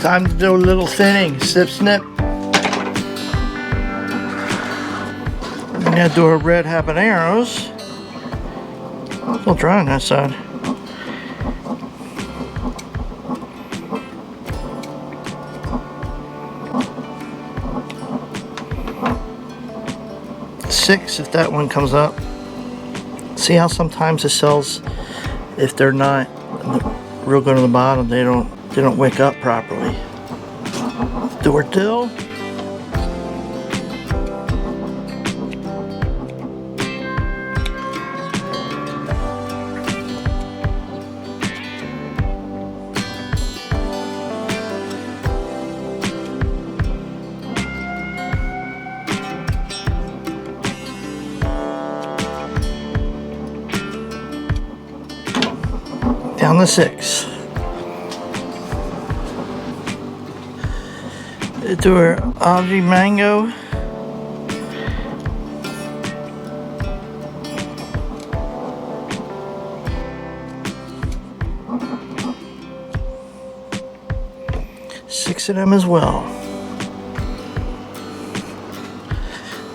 Time to do a little thinning. Snip, snip. I'm gonna do our red habaneros. Still dry on that side. Six if that one comes up. See how sometimes the cells, if they're not real good on the bottom, they don't wick up properly. Do our dill. Down to 6. Do our algae mango. Six of them as well.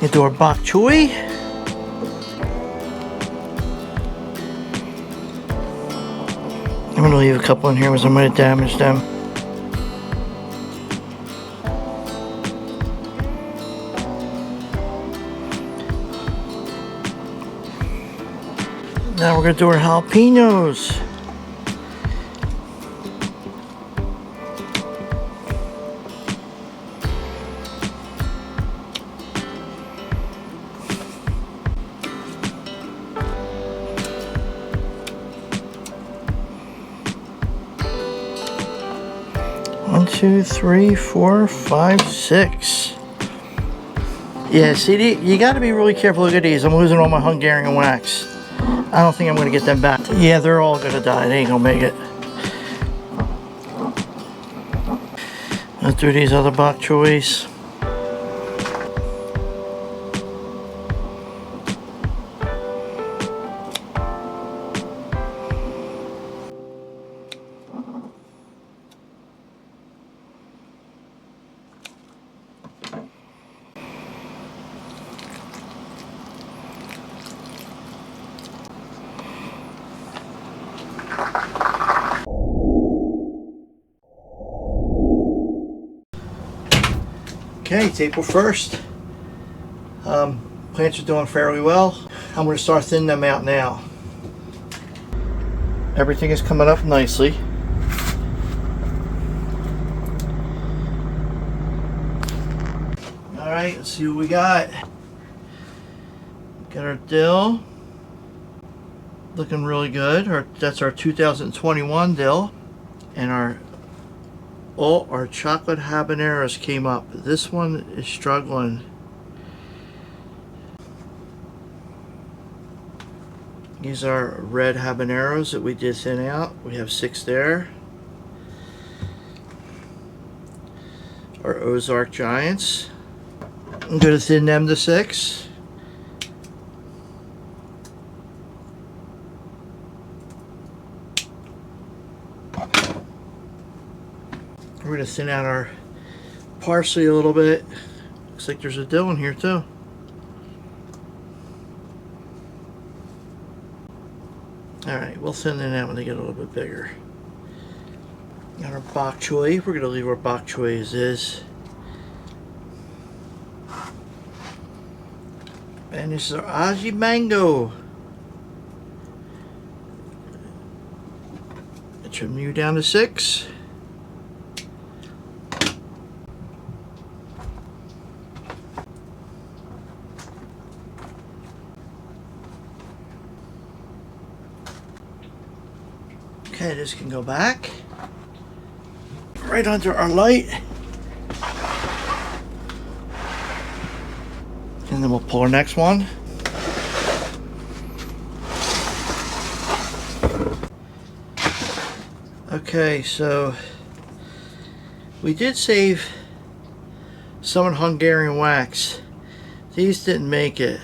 You do our bok choy. I'm going to leave a couple in here because I might have damaged them. Now we're going to do our jalapenos. One, two, three, four, five, six. Yeah, see, you got to be really careful. Look at these. I'm losing all my Hungarian wax. I don't think I'm going to get them back. Yeah, they're all going to die. They ain't going to make it. Let's do these other bok choys. Okay, it's April 1st. Plants are doing fairly well. I'm going to start thinning them out now. Everything is coming up nicely. Alright, let's see what we got. Got our dill. Looking really good. That's our 2021 dill. And our chocolate habaneros came up. This one is struggling. These are red habaneros that we did thin out. We have 6 there. Our Ozark Giants. I'm going to thin them to 6. We're going to thin out our parsley a little bit. Looks like there's a dill in here too. Alright, we'll thin them out when they get a little bit bigger. Got our bok choy. We're going to leave our bok choy as is. And this is our aji mango. Trim you down to 6. Okay, this can go back right under our light, and then we'll pull our next one. Okay, so we did save some in Hungarian wax. These didn't make it,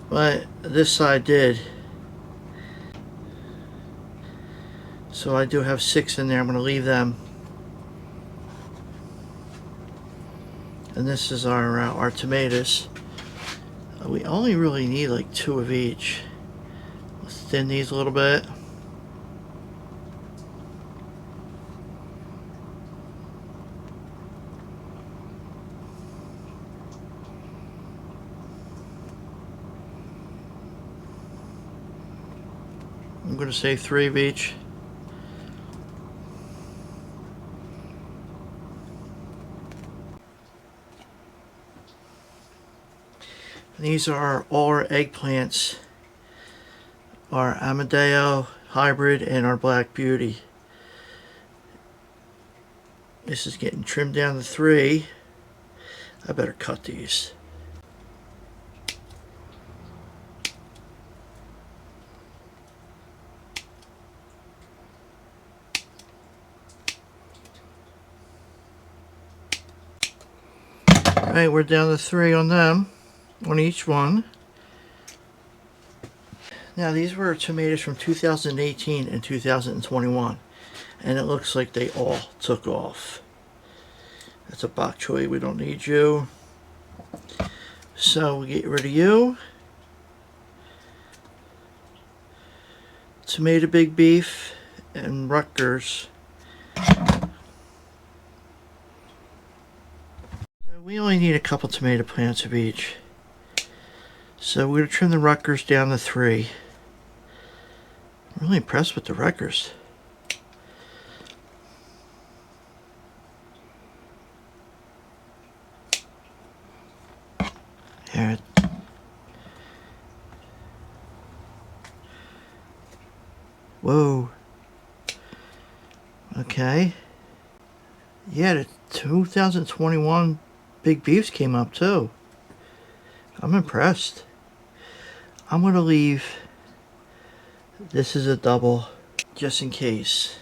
but this side did. So I do have 6 in there. I'm going to leave them. And this is our tomatoes. We only really need like 2 of each. Let's thin these a little bit. I'm going to say 3 of each. These are all our eggplants, our Amadeo hybrid and our Black Beauty. This is getting trimmed down to 3. I better cut these. Alright, we're down to 3 on them. On each one. Now these were tomatoes from 2018 and 2021, and it looks like they all took off. That's a Bok Choi, we don't need you. So we get rid of you. Tomato Big Beef and Rutgers. So we only need a couple tomato plants of each. So we're going to trim the Rutgers down to 3. I'm really impressed with the Rutgers. Here. Whoa. Okay. Yeah, the 2021 Big Beefs came up too. I'm impressed. I'm going to leave this is a double just in case.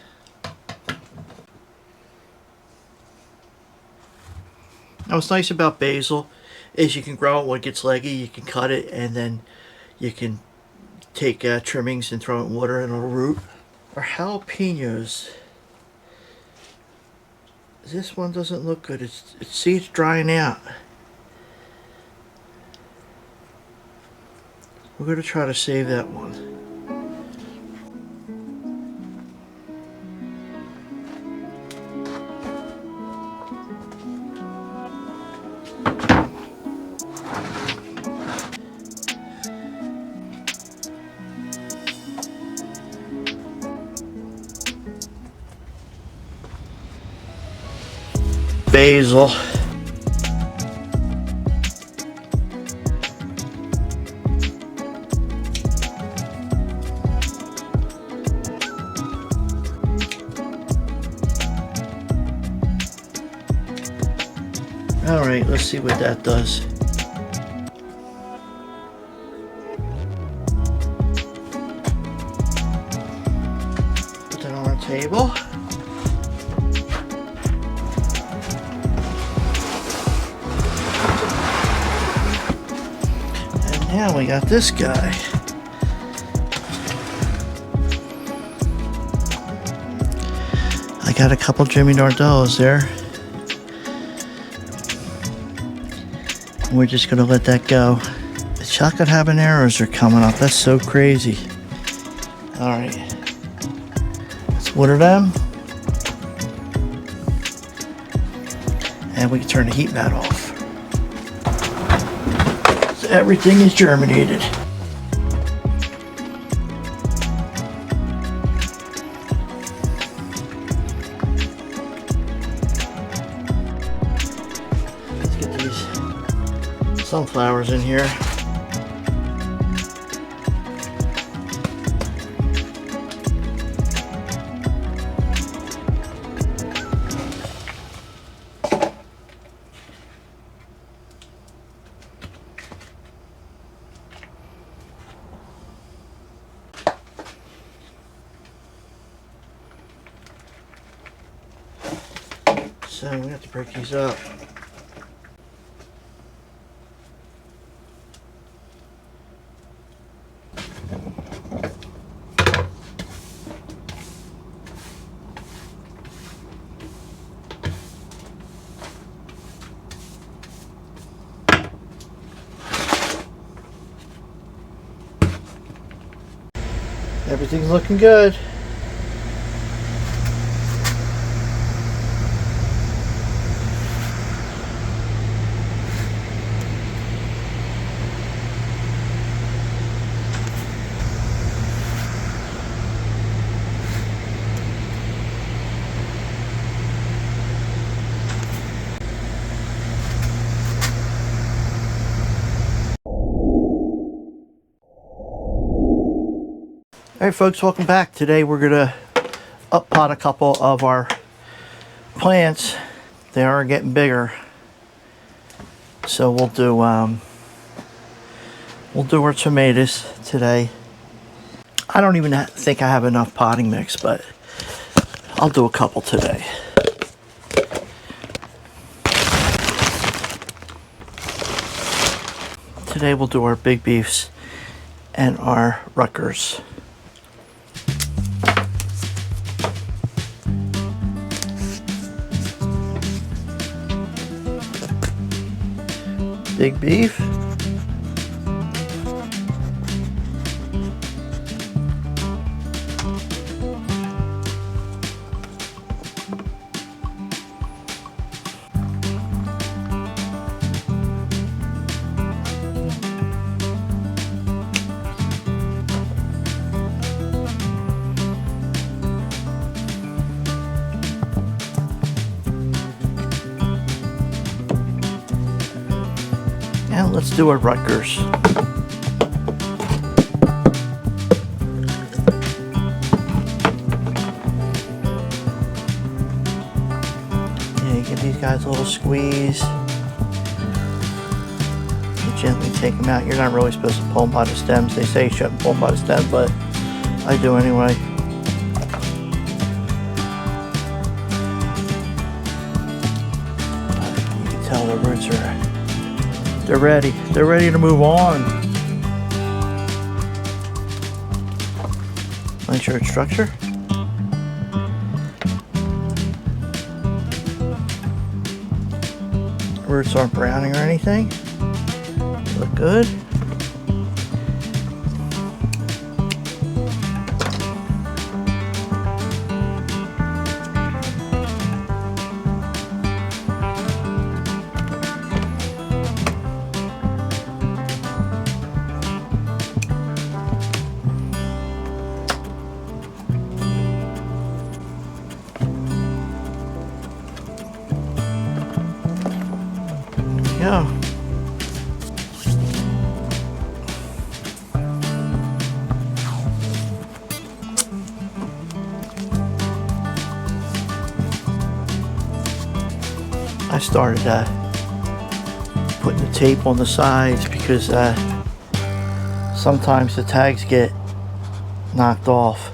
Now what's nice about basil is you can grow it when it gets leggy, you can cut it, and then you can take trimmings and throw it in water and it'll root. Our jalapenos. This one doesn't look good. See, it's drying out. We're going to try to save that one. Basil. Alright, let's see what that does. Put that on our table. And now we got this guy. I got a couple Jimmy Nardellas there. We're just gonna let that go. The chocolate habaneros are coming up. That's so crazy. Alright. Let's water them. And we can turn the heat mat off. So everything is germinated. Let's get these sunflowers in here. So we have to break these up. Everything's looking good. Alright folks, welcome back. Today we're going to up pot a couple of our plants. They are getting bigger. So we'll do our tomatoes today. I don't even think I have enough potting mix, but I'll do a couple today. Today we'll do our big beefs and our Rutgers. Big beef. And let's do our Rutgers. Yeah, give these guys a little squeeze. You gently take them out. You're not really supposed to pull them by the stems. They say you shouldn't pull them by the stems, but I do anyway. You can tell the roots are They're ready to move on. Nice root structure. Roots aren't browning or anything. Look good. Yeah. I started putting the tape on the sides because sometimes the tags get knocked off.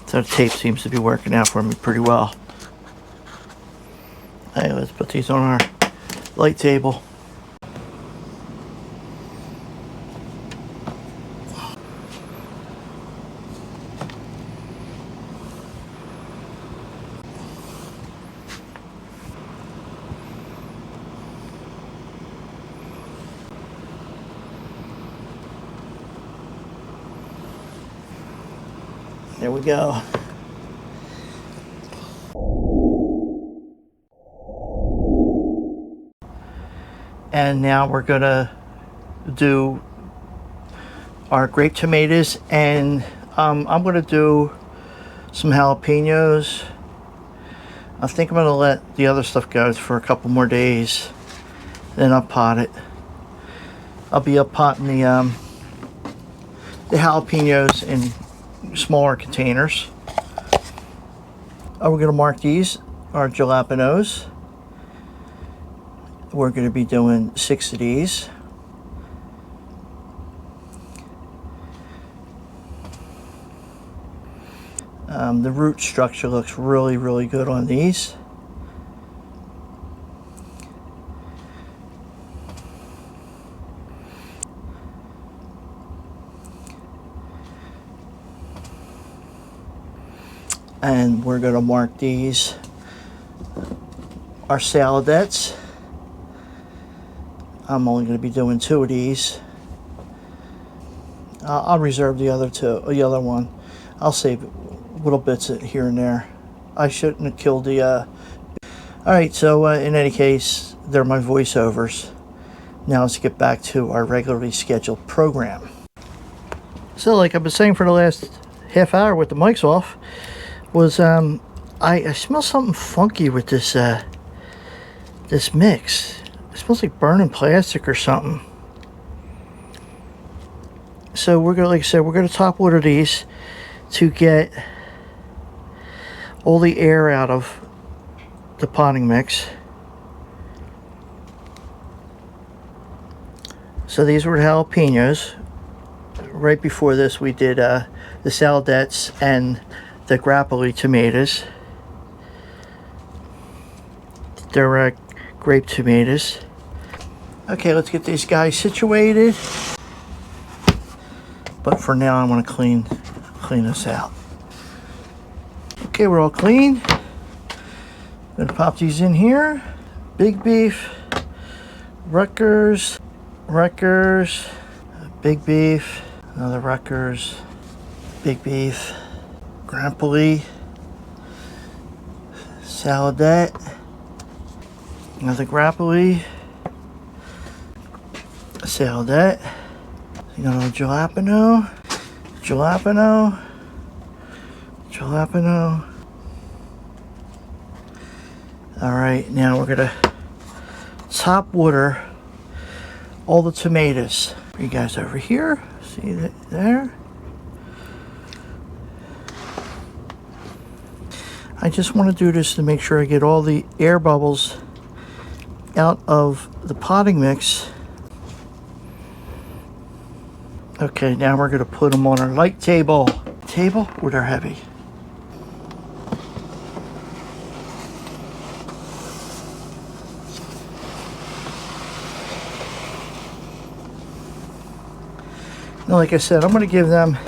So the tape seems to be working out for me pretty well. Hey, let's put these on our light table. There we go. And now we're gonna do our grape tomatoes, and I'm gonna do some jalapenos. I think I'm gonna let the other stuff go for a couple more days, then I'll pot it. I'll be up potting the jalapenos in smaller containers. We're gonna mark these our jalapenos. We're going to be doing 6 of these. The root structure looks really good on these. And we're going to mark these our saladettes. I'm only going to be doing 2 of these. I'll reserve the other two, the other one. I'll save little bits here and there. I shouldn't have killed the. Alright, so in any case, they're my voiceovers. Now let's get back to our regularly scheduled program. So, like I've been saying for the last half hour with the mics off, was I smell something funky with this this mix. It smells like burning plastic or something. So we're gonna, like I said, we're gonna top water these to get all the air out of the potting mix. So these were the jalapenos. Right before this we did the saladettes and the grappoli tomatoes. They're grape tomatoes. Okay, let's get these guys situated. But for now I'm going to clean this out. Okay, we're all clean. I'm going to pop these in here. Big beef, Rutgers, big beef, another Rutgers, big beef, grappoli, saladette, another grappoli, saladette, you got a little jalapeno. Alright, now we're gonna top water all the tomatoes. You guys over here, see that there? I just want to do this to make sure I get all the air bubbles out of the potting mix. Okay, now we're going to put them on our light table. Where they're heavy. Now, like I said, I'm going to give them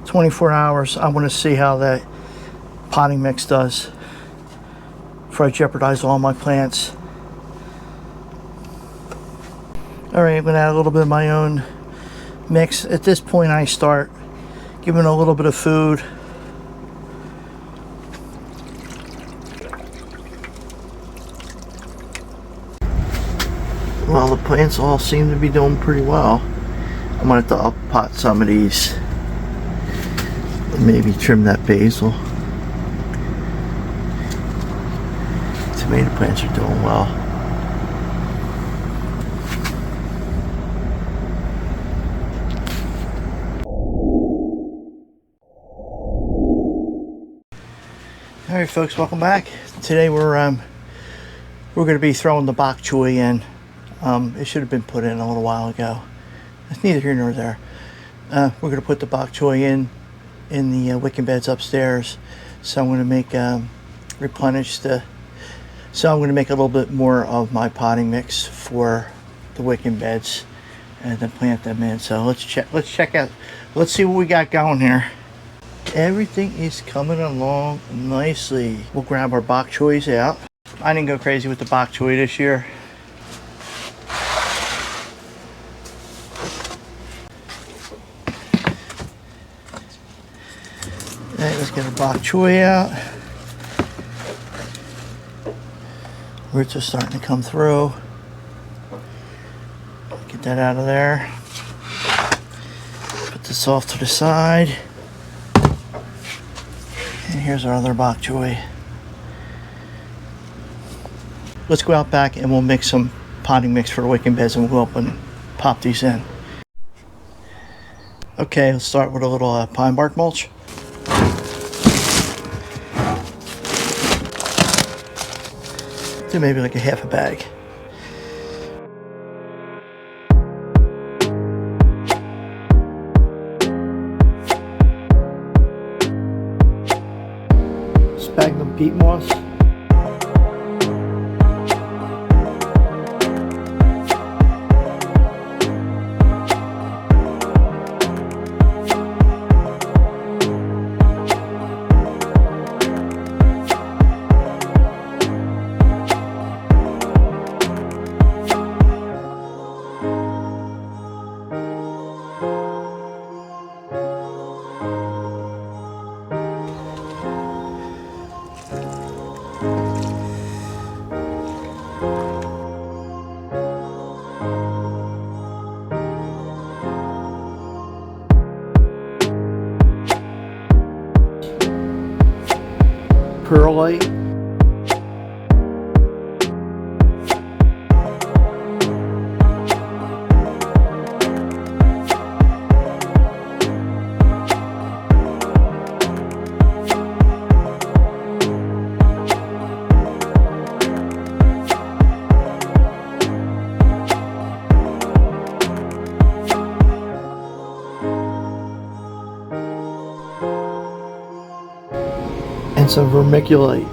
24 hours. I want to see how that potting mix does before I jeopardize all my plants. Alright, I'm going to add a little bit of my own mix. At this point I start giving a little bit of food. Well, the plants all seem to be doing pretty well. I'm going to have to up pot some of these. Maybe trim that basil. Tomato plants are doing well. Alright folks, welcome back. Today we're going to be throwing the Bok Choi in. It should have been put in a little while ago. It's neither here nor there. We're going to put the Bok Choi in the wicking beds upstairs. So I'm going to make replenish the. So I'm going to make a little bit more of my potting mix for the wicking beds, and then plant them in. So let's check out. Let's see what we got going here. Everything is coming along nicely. We'll grab our Bok Chois out. I didn't go crazy with the Bok Choi this year. Alright, let's get our Bok Choi out. Roots are starting to come through. Get that out of there. Put this off to the side. And here's our other Bok Choi. Let's go out back and we'll mix some potting mix for the wicking beds, and we'll go up and pop these in. Okay, let's start with a little pine bark mulch. Do maybe like a half a bag. Sphagnum peat moss. vermiculite. And some vermiculite.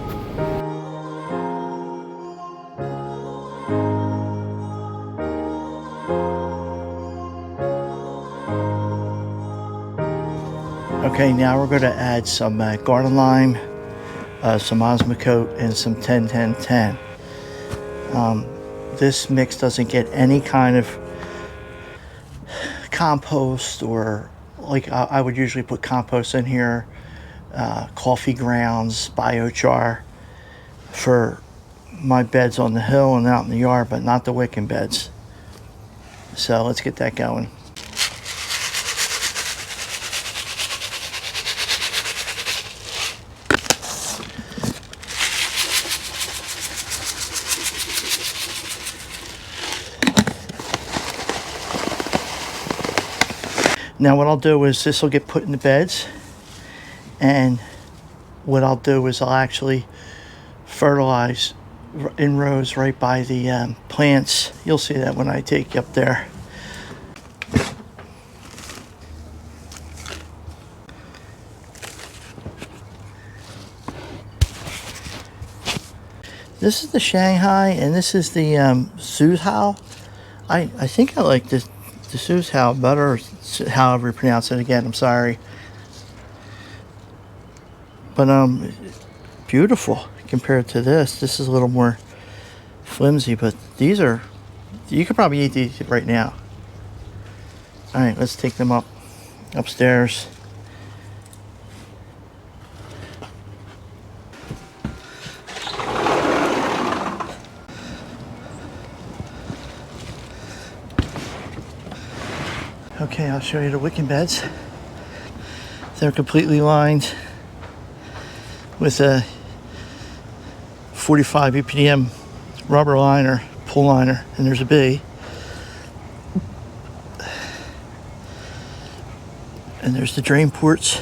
Okay, now we're going to add some garden lime, some Osmocote, and some 10-10-10. This mix doesn't get any kind of compost, or like I would usually put compost in here, coffee grounds, biochar for my beds on the hill and out in the yard, but not the Wicking beds. So let's get that going. Now what I'll do is this will get put in the beds, and what I'll do is I'll actually fertilize in rows right by the plants. You'll see that when I take you up there. This is the Shanghai, and this is the Suzhou. I think I like the Suzhou better, however you pronounce it. Again, I'm sorry. But beautiful compared to this. This is a little more flimsy, but these are, you could probably eat these right now. All right, let's take them upstairs. Okay, I'll show you the Wicking beds. They're completely lined with a 45 EPDM rubber liner, pull liner, and there's a bee. And there's the drain ports.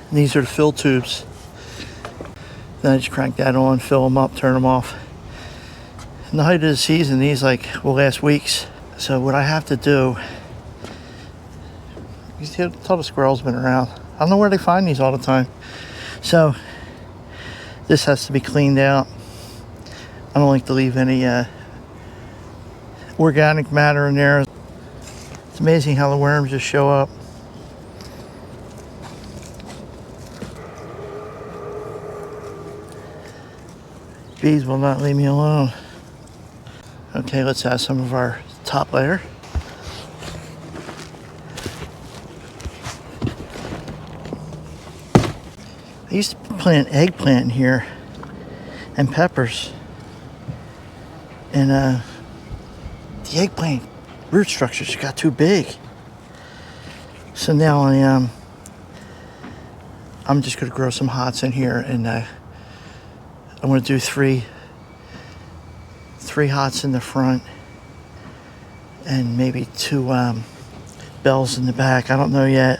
And these are the fill tubes. Then I just crank that on, fill them up, turn them off. In the height of the season, these will last weeks. So what I have to do, you can tell the squirrels been around. I don't know where they find these all the time. So this has to be cleaned out. I don't like to leave any organic matter in there. It's amazing how the worms just show up. Bees will not leave me alone. Okay, let's add some of our top layer. I used to plant eggplant in here and peppers, and the eggplant root structures got too big. So now I'm just going to grow some hots in here, and I'm going to do three hots in the front and maybe 2 bells in the back. I don't know yet.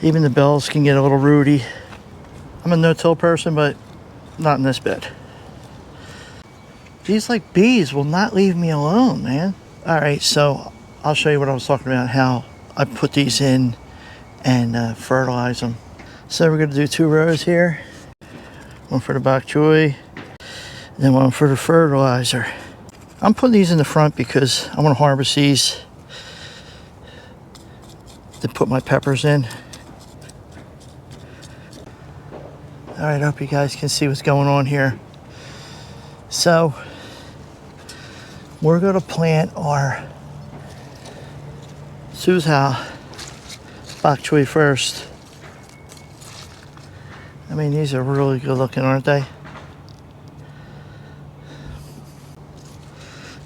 Even the bells can get a little rooty. I'm a no-till person, but not in this bed. These bees will not leave me alone, man. All right, so I'll show you what I was talking about, how I put these in and fertilize them. So we're gonna do 2 rows here. One for the Bok Choi, and then one for the fertilizer. I'm putting these in the front because I want to harvest these to put my peppers in. All right, I hope you guys can see what's going on here. So we're going to plant our Suzhou Bok Choi first. I mean, these are really good looking, aren't they?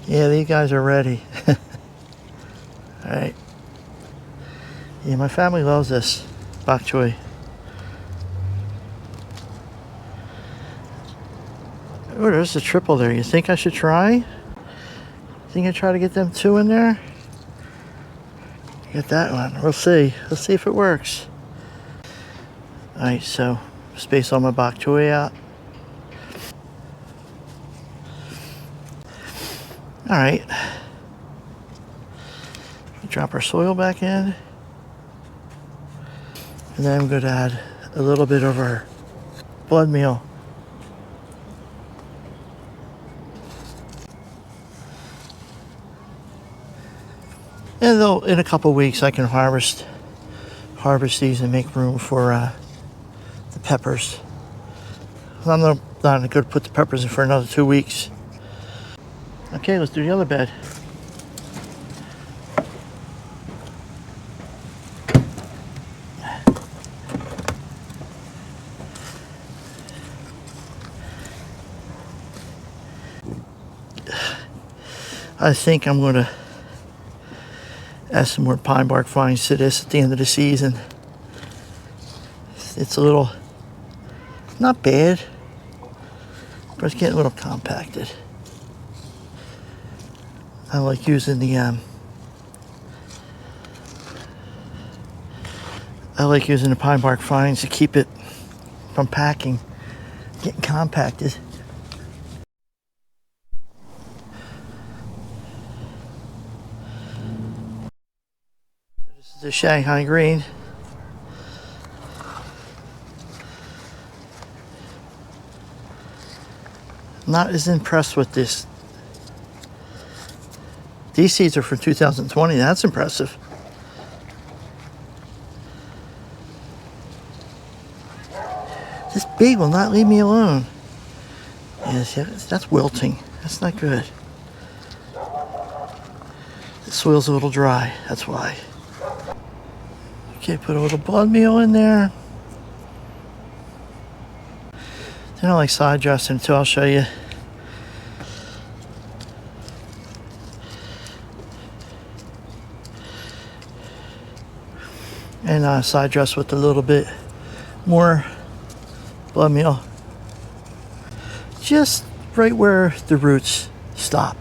Yeah, these guys are ready. All right. Yeah, my family loves this Bok Choi. Oh, there's a triple there. You think I should try? Think I try to get them 2 in there? Get that one. We'll see. Let's see if it works. Alright, so space all my bok choy out. Alright. Drop our soil back in. And then I'm going to add a little bit of our blood meal. And though in a couple weeks I can harvest these and make room for the peppers. I'm not going to put the peppers in for another 2 weeks. Okay, let's do the other bed. I think I'm going to add some more pine bark vines to this at the end of the season. It's a little, not bad, but it's getting a little compacted. I like using the pine bark vines to keep it from getting compacted. This is the Shanghai green. Not as impressed with this. These seeds are from 2020. That's impressive. This bee will not leave me alone. Yes, that's wilting. That's not good. The soil's a little dry. That's why. Okay, put a little blood meal in there. They don't like side dressing until I'll show you. And side dress with a little bit more blood meal. Just right where the roots stop.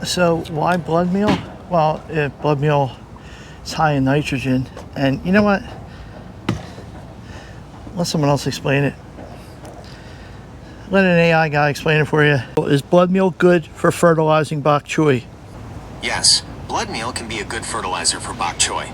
So why blood meal? Well, blood meal is high in nitrogen, and you know what? Let someone else explain it. Let an AI guy explain it for you. Is blood meal good for fertilizing bok choy? Yes, blood meal can be a good fertilizer for bok choy.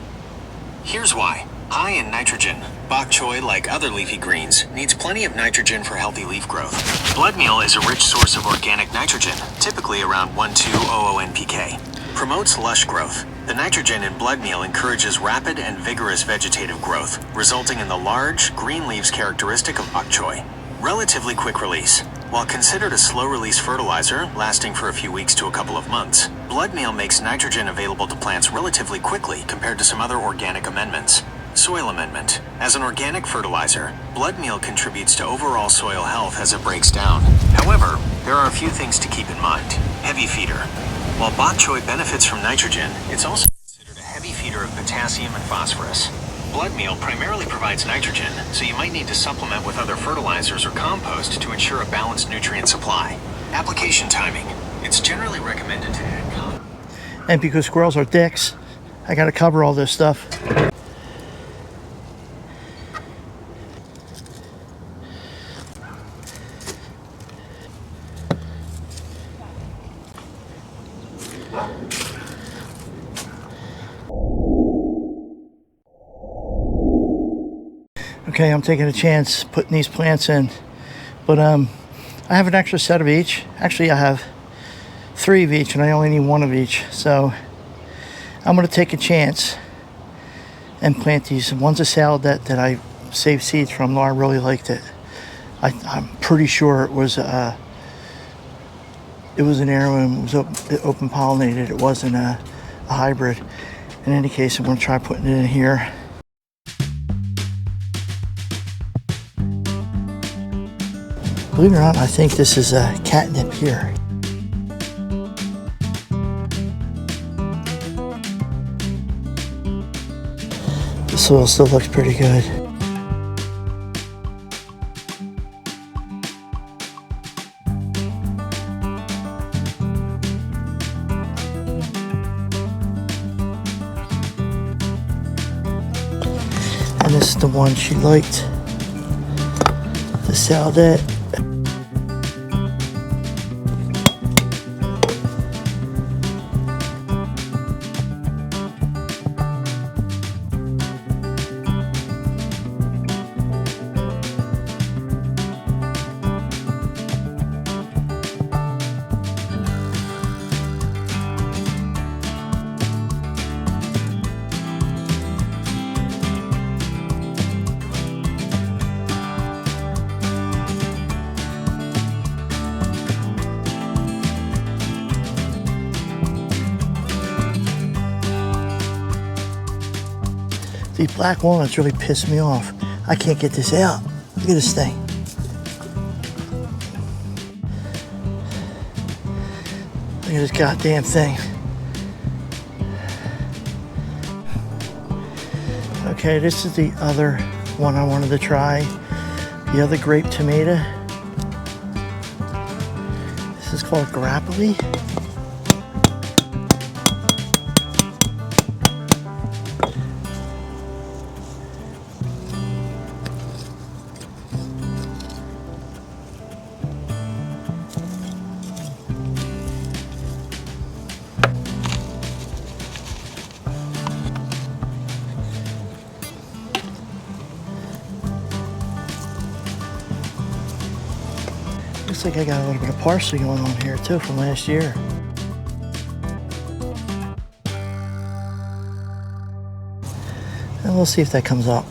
Here's why. High in nitrogen, bok choy, like other leafy greens, needs plenty of nitrogen for healthy leaf growth. Blood meal is a rich source of organic nitrogen, typically around 1200 NPK. Promotes lush growth. The nitrogen in blood meal encourages rapid and vigorous vegetative growth, resulting in the large, green leaves characteristic of bok choy. Relatively quick release. While considered a slow-release fertilizer, lasting for a few weeks to a couple of months, blood meal makes nitrogen available to plants relatively quickly compared to some other organic amendments. Soil amendment. As an organic fertilizer, blood meal contributes to overall soil health as it breaks down. However, there are a few things to keep in mind. Heavy feeder. While bok choy benefits from nitrogen, it's also considered a heavy feeder of potassium and phosphorus. Blood meal primarily provides nitrogen, so you might need to supplement with other fertilizers or compost to ensure a balanced nutrient supply. Application timing. It's generally recommended to add compost. And because squirrels are dicks, I gotta cover all this stuff. Okay, I'm taking a chance putting these plants in, but I have an extra set of each. Actually, I have 3 of each, and I only need 1 of each. So I'm going to take a chance and plant these. One's a salad that I saved seeds from. Laura really liked it. I'm pretty sure it was it was an heirloom. It was open pollinated. It wasn't a hybrid. In any case, I'm going to try putting it in here. Believe it or not, I think this is a catnip here. The soil still looks pretty good. And this is the one she liked, the Saldet. These black walnuts really piss me off. I can't get this out. Look at this thing. Look at this goddamn thing. Okay, this is the other one I wanted to try. The other grape tomato. This is called grappoli. Looks like I got a little bit of parsley going on here too from last year. And we'll see if that comes up.